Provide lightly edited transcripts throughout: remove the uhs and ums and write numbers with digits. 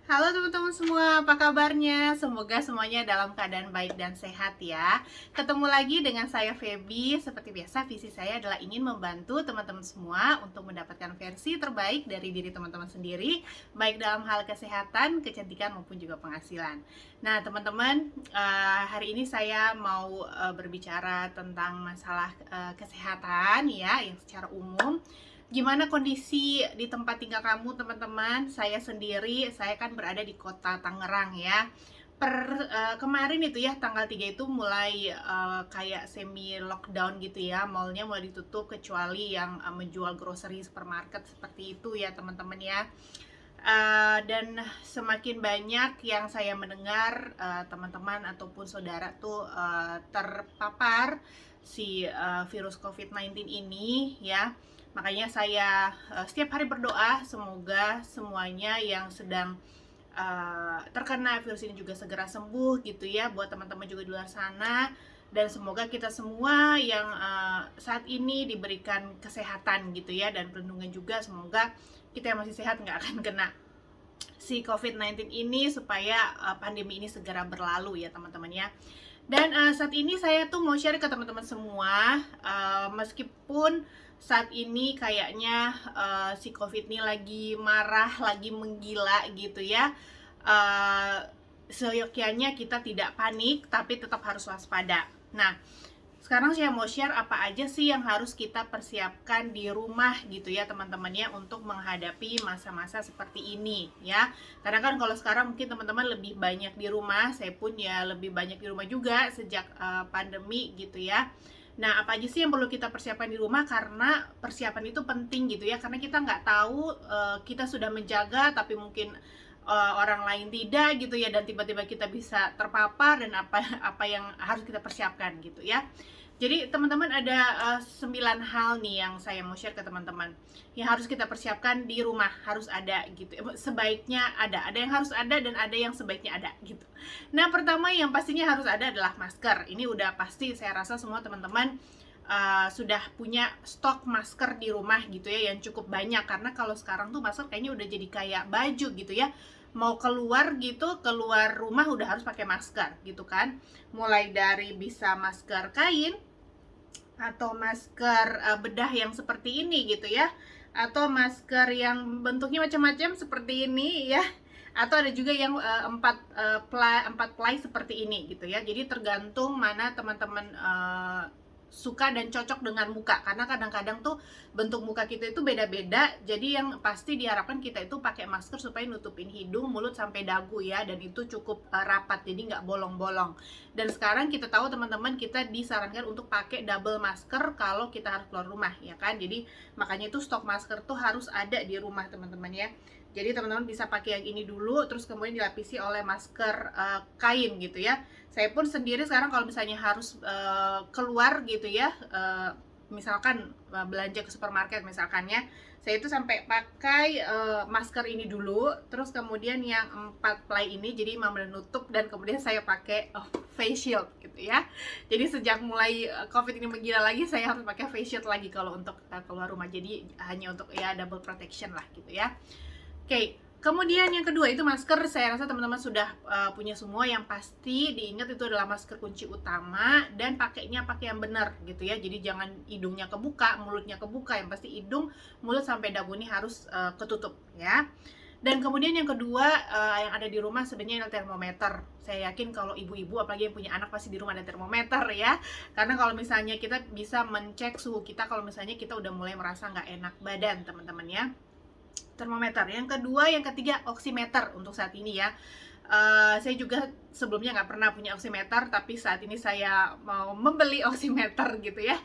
Halo teman-teman semua, apa kabarnya? Semoga semuanya dalam keadaan baik dan sehat ya. Ketemu lagi dengan saya Feby. Seperti biasa, visi saya adalah ingin membantu teman-teman semua untuk mendapatkan versi terbaik dari diri teman-teman sendiri, baik dalam hal kesehatan, kecantikan maupun juga penghasilan. Nah, teman-teman, hari ini saya mau berbicara tentang masalah kesehatan ya, yang secara umum. Gimana kondisi di tempat tinggal kamu, teman-teman? Saya sendiri, saya kan berada di kota Tangerang ya. Kemarin itu ya, tanggal 3 itu mulai kayak semi lockdown gitu ya. Mallnya mulai ditutup kecuali yang menjual grocery supermarket seperti itu ya, teman-teman ya. Dan semakin banyak yang saya mendengar teman-teman ataupun saudara tuh terpapar si virus COVID-19 ini ya. Makanya saya setiap hari berdoa semoga semuanya yang sedang terkena virus ini juga segera sembuh gitu ya, buat teman-teman juga di luar sana. Dan semoga kita semua yang saat ini diberikan kesehatan gitu ya, dan perlindungan juga. Semoga kita yang masih sehat nggak akan kena si COVID-19 ini, supaya pandemi ini segera berlalu ya teman-teman ya. Dan saat ini saya tuh mau share ke teman-teman semua, meskipun saat ini kayaknya si COVID ini lagi marah, lagi menggila gitu ya. Seyogyanya kita tidak panik, tapi tetap harus waspada. Nah, sekarang saya mau share apa aja sih yang harus kita persiapkan di rumah gitu ya teman-teman ya, untuk menghadapi masa-masa seperti ini ya. Karena kan kalau sekarang mungkin teman-teman lebih banyak di rumah, saya pun ya lebih banyak di rumah juga sejak pandemi gitu ya. Nah, apa aja sih yang perlu kita persiapkan di rumah? Karena persiapan itu penting gitu ya, karena kita nggak tahu kita sudah menjaga tapi mungkin orang lain tidak gitu ya, dan tiba-tiba kita bisa terpapar, dan apa yang harus kita persiapkan gitu ya. Jadi teman-teman ada 9 hal nih yang saya mau share ke teman-teman yang harus kita persiapkan di rumah, harus ada gitu. Sebaiknya ada yang harus ada dan ada yang sebaiknya ada gitu. Nah, pertama yang pastinya harus ada adalah masker. Ini udah pasti, saya rasa semua teman-teman sudah punya stok masker di rumah gitu ya, yang cukup banyak. Karena kalau sekarang tuh masker kayaknya udah jadi kayak baju gitu ya, mau keluar gitu, keluar rumah udah harus pakai masker gitu kan. Mulai dari bisa masker kain, atau masker bedah yang seperti ini gitu ya, atau masker yang bentuknya macam-macam seperti ini ya, atau ada juga yang empat ply seperti ini gitu ya. Jadi tergantung mana teman-teman suka dan cocok dengan muka, karena kadang-kadang tuh bentuk muka kita itu beda-beda. Jadi yang pasti diharapkan kita itu pakai masker supaya nutupin hidung, mulut sampai dagu ya, dan itu cukup rapat, jadi nggak bolong-bolong. Dan sekarang kita tahu teman-teman, kita disarankan untuk pakai double masker kalau kita harus keluar rumah ya kan. Jadi makanya itu stok masker tuh harus ada di rumah teman-teman ya. Jadi teman-teman bisa pakai yang ini dulu, terus kemudian dilapisi oleh masker kain gitu ya. Saya pun sendiri sekarang kalau misalnya harus keluar gitu ya, misalkan belanja ke supermarket misalkan ya, saya itu sampai pakai masker ini dulu, terus kemudian yang 4 ply ini, jadi memang menutup, dan kemudian saya pakai face shield gitu ya. Jadi sejak mulai COVID ini menggila lagi, saya harus pakai face shield lagi kalau untuk keluar rumah. Jadi hanya untuk ya double protection lah gitu ya. Oke, kemudian yang kedua itu masker. Saya rasa teman-teman sudah punya semua. Yang pasti diingat itu adalah masker kunci utama, dan pakainya pakai yang benar gitu ya. Jadi jangan hidungnya kebuka, mulutnya kebuka. Yang pasti hidung, mulut sampai dagu ini harus ketutup ya. Dan kemudian yang kedua yang ada di rumah sebenarnya adalah termometer. Saya yakin kalau ibu-ibu apalagi yang punya anak pasti di rumah ada termometer ya. Karena kalau misalnya kita bisa mencek suhu kita kalau misalnya kita udah mulai merasa nggak enak badan, teman-teman ya. Termometer. Yang kedua, yang ketiga oximeter untuk saat ini ya. Saya juga sebelumnya nggak pernah punya oximeter, tapi saat ini saya mau membeli oximeter gitu ya,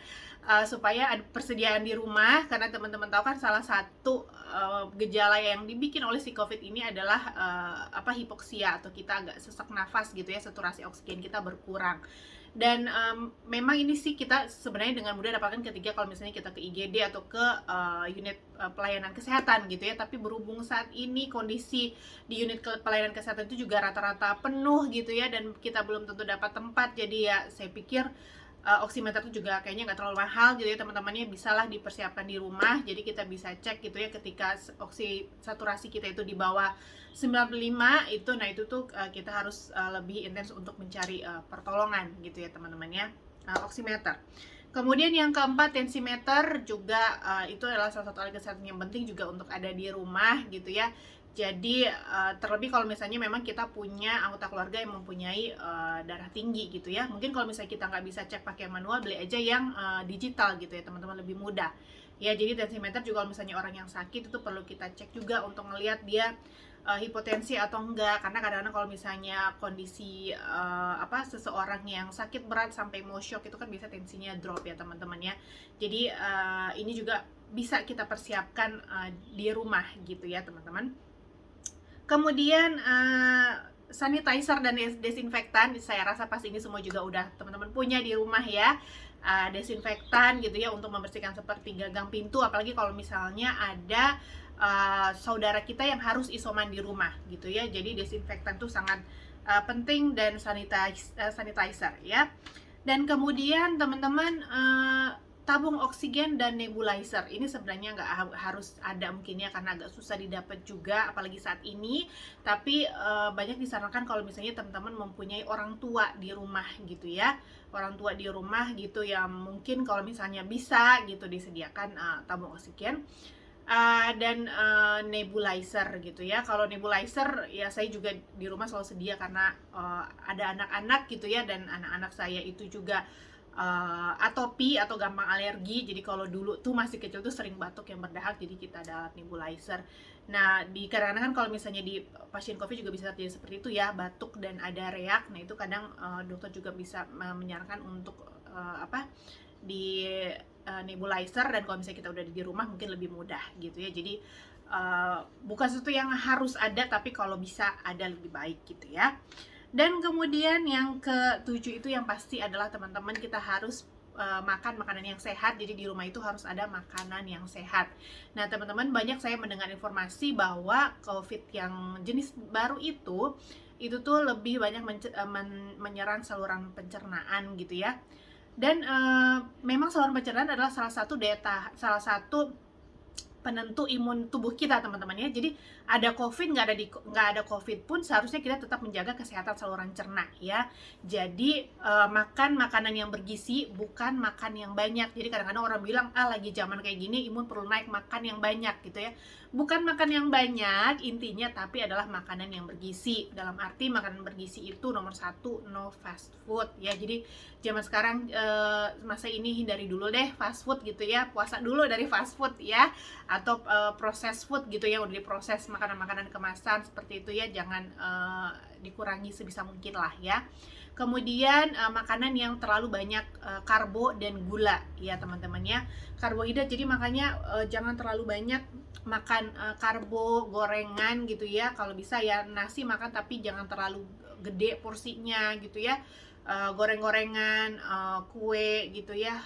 supaya ada persediaan di rumah. Karena teman-teman tahu kan salah satu gejala yang dibikin oleh si COVID ini adalah hipoksia, atau kita agak sesak nafas gitu ya, saturasi oksigen kita berkurang. Dan memang ini sih kita sebenarnya dengan mudah dapatkan ketika kalau misalnya kita ke IGD atau ke unit pelayanan kesehatan gitu ya. Tapi berhubung saat ini kondisi di unit pelayanan kesehatan itu juga rata-rata penuh gitu ya, dan kita belum tentu dapat tempat. Jadi ya saya pikir Oximeter itu juga kayaknya nggak terlalu mahal gitu ya teman-temannya, bisalah dipersiapkan di rumah. Jadi kita bisa cek gitu ya ketika saturasi kita itu di bawah 95 itu, nah itu tuh kita harus lebih intens untuk mencari pertolongan gitu ya teman-teman ya. Oximeter. Kemudian yang keempat, tensimeter juga itu adalah salah satu alat kesehatan yang penting juga untuk ada di rumah gitu ya. Jadi terlebih kalau misalnya memang kita punya anggota keluarga yang mempunyai darah tinggi gitu ya. Mungkin kalau misalnya kita nggak bisa cek pakai manual, beli aja yang digital gitu ya teman-teman, lebih mudah. Ya, jadi tensimeter juga kalau misalnya orang yang sakit itu perlu kita cek juga untuk ngelihat dia hipotensi atau enggak, karena kadang-kadang kalau misalnya kondisi seseorang yang sakit berat sampai mau shock itu kan bisa tensinya drop ya teman-teman ya. Jadi ini juga bisa kita persiapkan di rumah gitu ya teman-teman. Kemudian sanitizer dan desinfektan, saya rasa pas ini semua juga udah teman-teman punya di rumah ya. Desinfektan gitu ya untuk membersihkan seperti gagang pintu, apalagi kalau misalnya ada saudara kita yang harus isoman di rumah gitu ya. Jadi desinfektan tuh sangat penting, dan sanitizer ya. Dan kemudian teman-teman, tabung oksigen dan nebulizer ini sebenarnya nggak harus ada mungkin ya, karena agak susah didapat juga apalagi saat ini. Tapi banyak disarankan kalau misalnya teman-teman mempunyai orang tua di rumah gitu ya, orang tua di rumah gitu yang mungkin kalau misalnya bisa gitu disediakan tabung oksigen dan nebulizer gitu ya. Kalau nebulizer ya saya juga di rumah selalu sedia karena ada anak-anak gitu ya, dan anak-anak saya itu juga atopi atau gampang alergi. Jadi kalau dulu tuh masih kecil tuh sering batuk yang berdahak, jadi kita ada alat nebulizer. Nah, di kadang-kadang kan kalau misalnya di pasien COVID juga bisa terjadi seperti itu ya, batuk dan ada reak. Nah, itu kadang dokter juga bisa menyarankan untuk di nebulizer, dan kalau misalnya kita udah di rumah mungkin lebih mudah gitu ya. Jadi bukan sesuatu yang harus ada, tapi kalau bisa ada lebih baik gitu ya. Dan kemudian yang ketujuh itu yang pasti adalah teman-teman, kita harus makan makanan yang sehat. Jadi di rumah itu harus ada makanan yang sehat. Nah teman-teman, banyak saya mendengar informasi bahwa COVID yang jenis baru itu tuh lebih banyak menyerang saluran pencernaan gitu ya. Dan memang saluran pencernaan adalah salah satu penentu imun tubuh kita teman-teman ya. Jadi ada COVID nggak ada COVID pun seharusnya kita tetap menjaga kesehatan saluran cerna ya. Jadi makan makanan yang bergizi, bukan makan yang banyak. Jadi kadang-kadang orang bilang lagi zaman kayak gini imun perlu naik, makan yang banyak gitu ya. Bukan makan yang banyak intinya, tapi adalah makanan yang bergizi. Dalam arti makanan bergizi itu nomor satu, no fast food ya. Jadi zaman sekarang masa ini hindari dulu deh fast food gitu ya. Puasa dulu dari fast food ya, atau proses food gitu ya, udah diproses makanan-makanan kemasan seperti itu ya, jangan dikurangi sebisa mungkin lah ya. Kemudian makanan yang terlalu banyak karbo dan gula ya teman-teman ya, karbohidrat. Jadi makanya jangan terlalu banyak makan karbo, gorengan gitu ya. Kalau bisa ya nasi makan, tapi jangan terlalu gede porsinya gitu ya. Goreng-gorengan, kue gitu ya,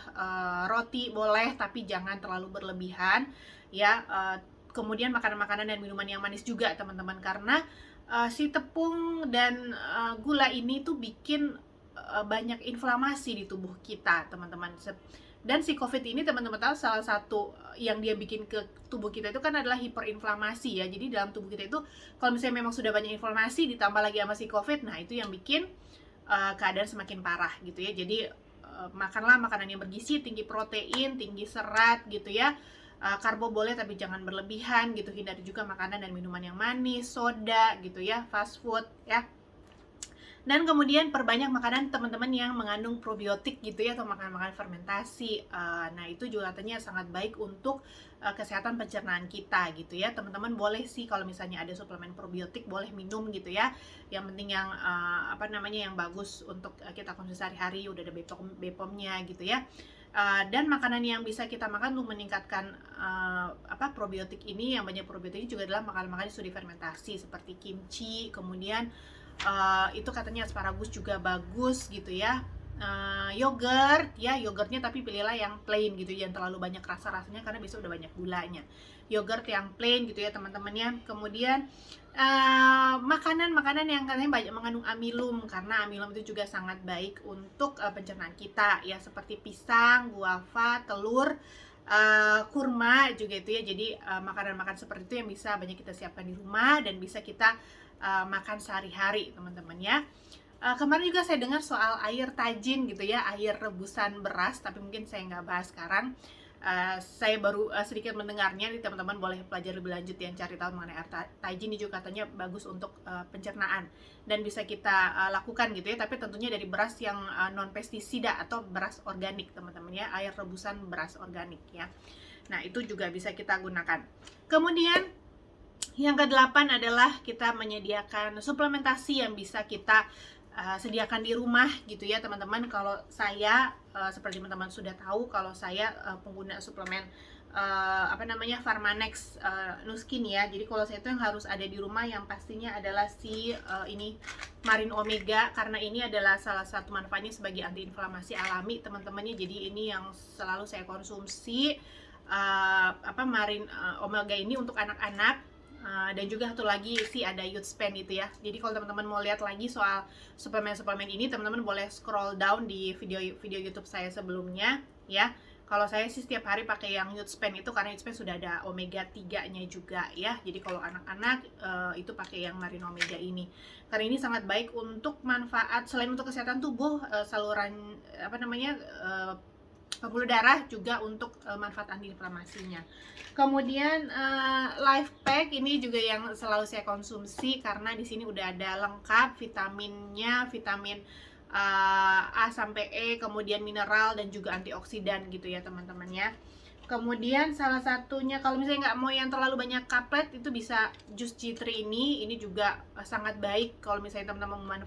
roti boleh tapi jangan terlalu berlebihan ya. Kemudian makanan-makanan dan minuman yang manis juga teman-teman, karena si tepung dan gula ini tuh bikin banyak inflamasi di tubuh kita teman-teman. Dan si COVID ini teman-teman tahu salah satu yang dia bikin ke tubuh kita itu kan adalah hiperinflamasi ya. Jadi dalam tubuh kita itu kalau misalnya memang sudah banyak inflamasi ditambah lagi sama si COVID, nah itu yang bikin keadaan semakin parah gitu ya. Jadi makanlah makanan yang bergizi, tinggi protein, tinggi serat gitu ya. Karbo boleh tapi jangan berlebihan gitu. Hindari juga makanan dan minuman yang manis, soda gitu ya, fast food ya. Dan kemudian perbanyak makanan teman-teman yang mengandung probiotik gitu ya, atau makanan-makanan fermentasi. Nah itu juga katanya sangat baik untuk kesehatan pencernaan kita gitu ya. Teman-teman boleh sih kalau misalnya ada suplemen probiotik boleh minum gitu ya. Yang penting yang yang bagus untuk kita konsumsi sehari-hari, udah ada BPOM-nya gitu ya. Dan makanan yang bisa kita makan untuk meningkatkan probiotik ini, yang banyak probiotik ini juga adalah makanan-makanan yang sudah difermentasi seperti kimchi. Kemudian itu katanya asparagus juga bagus gitu ya. yogurt ya, yogurtnya tapi pilihlah yang plain gitu, jangan terlalu banyak rasanya karena biasanya udah banyak gulanya. Yogurt yang plain gitu ya teman-teman ya. Kemudian makanan-makanan yang katanya banyak mengandung amilum, karena amilum itu juga sangat baik untuk pencernaan kita ya, seperti pisang, guava, telur, kurma juga itu ya. Jadi makanan-makanan seperti itu yang bisa banyak kita siapkan di rumah dan bisa kita makan sehari-hari teman-teman ya. Kemarin juga saya dengar soal air tajin gitu ya, air rebusan beras, tapi mungkin saya nggak bahas sekarang. Saya baru sedikit mendengarnya, nih teman-teman boleh pelajari lebih lanjut yang cari tahu mengenai air tajin. Ini juga katanya bagus untuk pencernaan dan bisa kita lakukan gitu ya, tapi tentunya dari beras yang non pestisida atau beras organik teman-teman ya, air rebusan beras organik ya. Nah itu juga bisa kita gunakan. Kemudian yang kedelapan adalah kita menyediakan suplementasi yang bisa kita sediakan di rumah gitu ya teman-teman. Kalau saya seperti teman-teman sudah tahu, kalau saya pengguna suplemen Pharmanex Nuskin ya. Jadi kalau saya itu yang harus ada di rumah yang pastinya adalah si ini Marine Omega, karena ini adalah salah satu manfaatnya sebagai antiinflamasi alami teman-temannya. Jadi ini yang selalu saya konsumsi, Marine Omega ini untuk anak-anak. Dan juga satu lagi sih ada youth span itu ya. Jadi kalau teman-teman mau lihat lagi soal suplemen-suplemen ini, teman-teman boleh scroll down di video YouTube saya sebelumnya ya. Kalau saya sih setiap hari pakai yang youth span itu karena youth span sudah ada omega 3-nya juga ya. Jadi kalau anak-anak itu pakai yang Marine Omega ini. Karena ini sangat baik untuk manfaat selain untuk kesehatan tubuh, saluran pembuluh darah, juga untuk manfaat antiinflamasinya. Kemudian Life Pack ini juga yang selalu saya konsumsi karena di sini udah ada lengkap vitaminnya, vitamin A sampai E, kemudian mineral dan juga antioksidan gitu ya teman-teman ya. Kemudian salah satunya kalau misalnya nggak mau yang terlalu banyak kaplet, itu bisa jus G3 ini juga sangat baik kalau misalnya teman-teman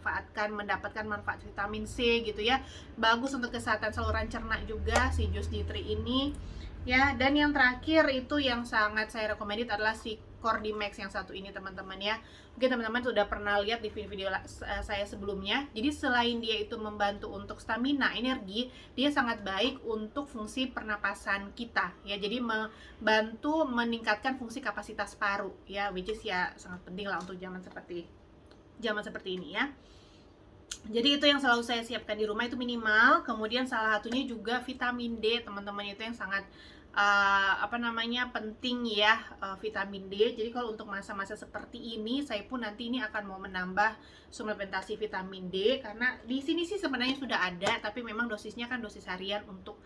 mendapatkan manfaat vitamin C gitu ya. Bagus untuk kesehatan saluran cerna juga si jus G3 ini ya. Dan yang terakhir itu yang sangat saya recommended adalah si Cordymax yang satu ini teman-teman ya. Mungkin teman-teman sudah pernah lihat di video saya sebelumnya. Jadi selain dia itu membantu untuk stamina, energi, dia sangat baik untuk fungsi pernapasan kita ya. Jadi membantu meningkatkan fungsi kapasitas paru ya, which is ya sangat penting lah untuk zaman seperti ini ya. Jadi itu yang selalu saya siapkan di rumah itu minimal. Kemudian salah satunya juga vitamin D teman-teman, itu yang sangat penting ya, vitamin D. Jadi kalau untuk masa-masa seperti ini, saya pun nanti ini akan mau menambah suplementasi vitamin D, karena di sini sih sebenarnya sudah ada, tapi memang dosisnya kan dosis harian untuk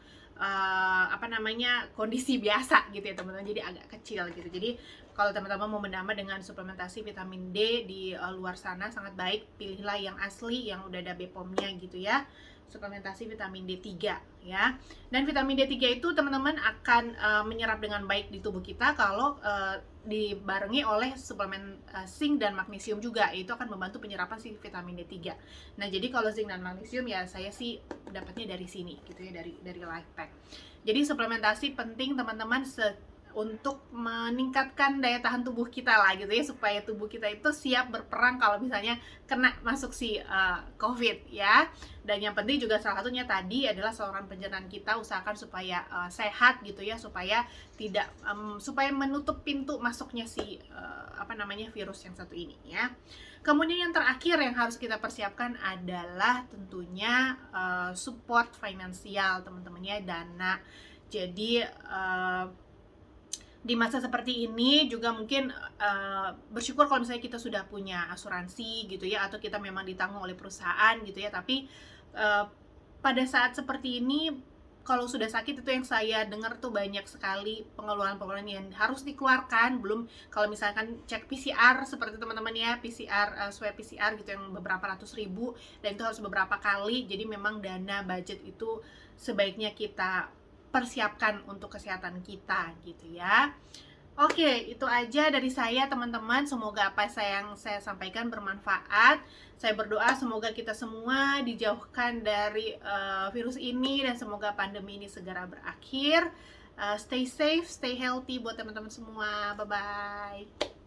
kondisi biasa gitu ya teman-teman, jadi agak kecil gitu. Jadi kalau teman-teman mau menambah dengan suplementasi vitamin D di luar sana sangat baik, pilihlah yang asli yang udah ada BPOM-nya gitu ya, suplementasi vitamin D3 ya. Dan vitamin D3 itu teman-teman akan menyerap dengan baik di tubuh kita kalau dibarengi oleh suplemen zinc dan magnesium juga. Itu akan membantu penyerapan si vitamin D3. Nah, jadi kalau zinc dan magnesium ya saya sih dapatnya dari sini gitu ya, dari Life Pack. Jadi suplementasi penting teman-teman untuk meningkatkan daya tahan tubuh kita lah gitu ya, supaya tubuh kita itu siap berperang kalau misalnya kena masuk si COVID ya. Dan yang penting juga salah satunya tadi adalah saluran pencernaan kita usahakan supaya sehat gitu ya, supaya tidak supaya menutup pintu masuknya si virus yang satu ini ya. Kemudian yang terakhir yang harus kita persiapkan adalah tentunya support finansial teman-teman ya, dana. Jadi di masa seperti ini juga mungkin bersyukur kalau misalnya kita sudah punya asuransi gitu ya, atau kita memang ditanggung oleh perusahaan gitu ya. Tapi pada saat seperti ini, kalau sudah sakit itu yang saya dengar tuh banyak sekali pengeluaran-pengeluaran yang harus dikeluarkan. Belum kalau misalkan cek PCR seperti teman-teman ya, swab PCR gitu yang beberapa ratus ribu, dan itu harus beberapa kali. Jadi memang dana budget itu sebaiknya kita persiapkan untuk kesehatan kita gitu ya. Oke, itu aja dari saya teman-teman. Semoga apa yang saya sampaikan bermanfaat. Saya berdoa semoga kita semua dijauhkan dari virus ini, dan semoga pandemi ini segera berakhir. Stay safe, stay healthy buat teman-teman semua. Bye-bye.